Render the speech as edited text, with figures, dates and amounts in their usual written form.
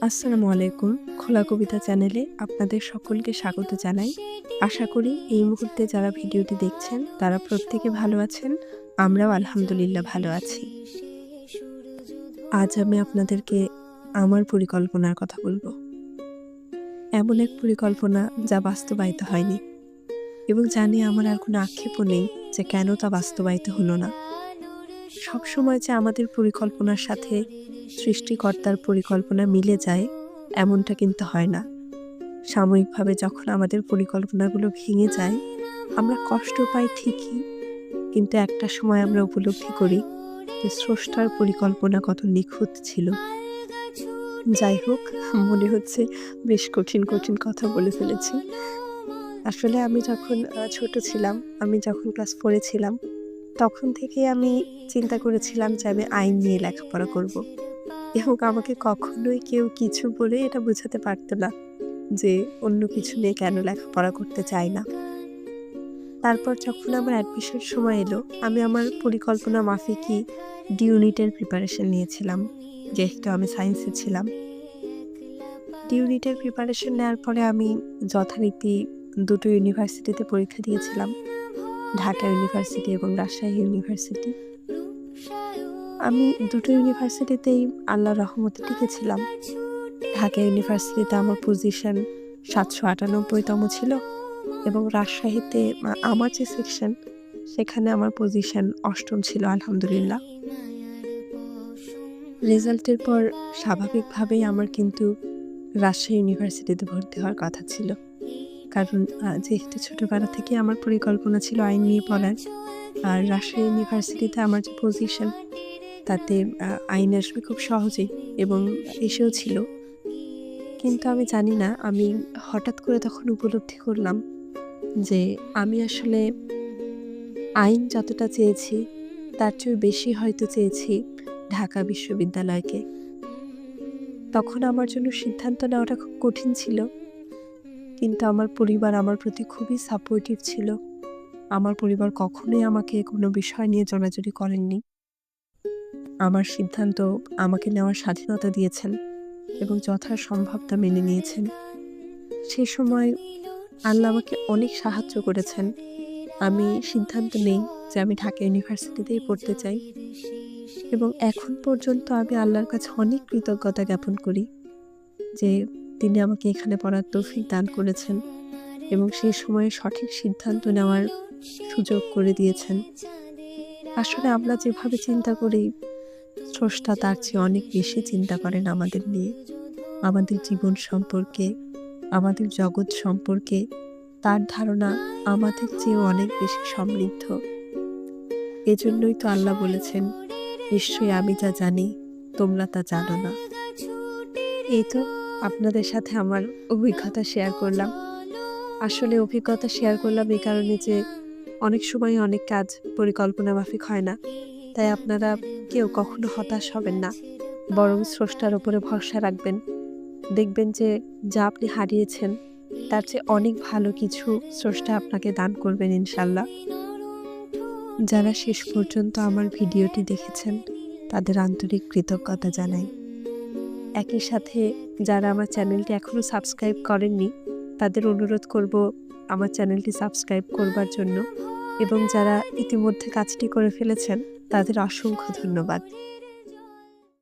আসসালামু আলাইকুম। খোলা কবিতা চ্যানেলে আপনাদের সকলকে স্বাগত জানাই। আশা করি এই মুহূর্তে যারা ভিডিওটি দেখছেন তারা প্রত্যেকে ভালো আছেন। আমরাও আলহামদুলিল্লাহ ভালো আছি। আজ আমি আপনাদেরকে আমার পরিকল্পনার কথা বলব। এমন এক পরিকল্পনা যা বাস্তবায়িত হয়নি এবং জানি আমার আর কোনো আক্ষেপও নেই যে কেন তা বাস্তবায়িত হলো না। সবসময় যে আমাদের পরিকল্পনার সাথে সৃষ্টিকর্তার পরিকল্পনা মিলে যায় এমনটা কিন্তু হয় না। সাময়িকভাবে যখন আমাদের পরিকল্পনাগুলো ভেঙে যায় আমরা কষ্ট পাই ঠিকই, কিন্তু একটা সময় আমরা উপলব্ধি করি যে স্রষ্টার পরিকল্পনা কত নিখুঁত ছিল। যাই হোক, মনে হচ্ছে বেশ কঠিন কঠিন কথা বলে ফেলেছি। আসলে আমি যখন ছোট ছিলাম, আমি যখন ক্লাস 4 ছিলাম, তখন থেকেই আমি চিন্তা করেছিলাম যে আমি আইন নিয়ে লেখাপড়া করব এবং আমাকে কখনোই কেউ কিছু বলে এটা বোঝাতে পারত না যে অন্য কিছু নিয়ে কেন লেখাপড়া করতে চাই না। তারপর যখন আমার অ্যাডমিশন সময় এলো, আমি আমার পরিকল্পনা মাফিকই ডি ইউনিটের প্রিপারেশন নিয়েছিলাম, যেহেতু আমি সায়েন্সে ছিলাম। ডি ইউনিটের প্রিপারেশন নেওয়ার পরে আমি যথারীতি দুটো ইউনিভার্সিটিতে পরীক্ষা দিয়েছিলাম, ঢাকা ইউনিভার্সিটি এবং রাজশাহী ইউনিভার্সিটি। আমি দুটো ইউনিভার্সিটিতেই আল্লাহর রহমতে টিকেছিলাম। ঢাকা ইউনিভার্সিটিতে আমার পজিশন 798তম ছিল এবং রাজশাহীতে আমার যে সেকশন সেখানে আমার পজিশন 8ম ছিল আলহামদুলিল্লাহ। রেজাল্টের পর স্বাভাবিকভাবেই আমার কিন্তু রাজশাহী ইউনিভার্সিটিতে ভর্তি হওয়ার কথা ছিল, কারণ যেহেতু ছোটোবেলা থেকে আমার পরিকল্পনা ছিল আইন নিয়ে পড়ার, আর রাজশাহী ইউনিভার্সিটিতে আমার যে পজিশন তাতে আইন আসবে খুব সহজেই এবং এসেও ছিল। কিন্তু আমি জানি না, আমি হঠাৎ করে তখন উপলব্ধি করলাম যে আমি আসলে আইন যতটা চেয়েছি তার চেয়েও বেশি হয়তো চেয়েছি ঢাকা বিশ্ববিদ্যালয়কে। তখন আমার জন্য সিদ্ধান্ত নেওয়াটা খুব কঠিন ছিল, কিন্তু আমার পরিবার আমার প্রতি খুবই সাপোর্টিভ ছিল। আমার পরিবার কখনোই আমাকে কোনো বিষয় নিয়ে জোরাজুরি করেননি। আমার সিদ্ধান্ত আমাকে নেওয়ার স্বাধীনতা দিয়েছেন এবং যথাসম্ভব তা মেনে নিয়েছেন। সে সময় আল্লাহ আমাকে অনেক সাহায্য করেছেন। আমি সিদ্ধান্ত নেই যে আমি ঢাকা ইউনিভার্সিটিতেই পড়তে চাই এবং এখন পর্যন্ত আমি আল্লাহর কাছে অনেক কৃতজ্ঞতা জ্ঞাপন করি যে তিনি আমাকে এখানে পড়ার তৌফিক দান করেছেন এবং সেই সময়ে সঠিক সিদ্ধান্ত নেওয়ার সুযোগ করে দিয়েছেন। আসলে আমরা যেভাবে চিন্তা করি, স্রষ্টা তার চেয়ে অনেক বেশি চিন্তা করেন আমাদের নিয়ে, আমাদের জীবন সম্পর্কে, আমাদের জগৎ সম্পর্কে। তার ধারণা আমাদের চেয়েও অনেক বেশি সমৃদ্ধ। এজন্যই তো আল্লাহ বলেছেন, নিশ্চয়ই আমি যা জানি তোমরা তা জানো না। এই তো আপনাদের সাথে আমার অভিজ্ঞতা শেয়ার করলাম। আসলে অভিজ্ঞতা শেয়ার করলাম এই কারণে যে অনেক সময় অনেক কাজ পরিকল্পনা মাফিক হয় না। তাই আপনারা কেউ কখনো হতাশ হবেন না, বরং স্রষ্টার উপরে ভরসা রাখবেন। দেখবেন যে যা আপনি হারিয়েছেন তার চেয়ে অনেক ভালো কিছু স্রষ্টা আপনাকে দান করবেন ইনশাল্লাহ। যারা শেষ পর্যন্ত আমার ভিডিওটি দেখেছেন তাদের আন্তরিক কৃতজ্ঞতা জানাই। একই সাথে যারা আমার চ্যানেলটি এখনও সাবস্ক্রাইব করেননি তাদের অনুরোধ করব আমার চ্যানেলটি সাবস্ক্রাইব করবার জন্য, এবং যারা ইতিমধ্যে কাজটি করে ফেলেছেন তাদের অসংখ্য ধন্যবাদ।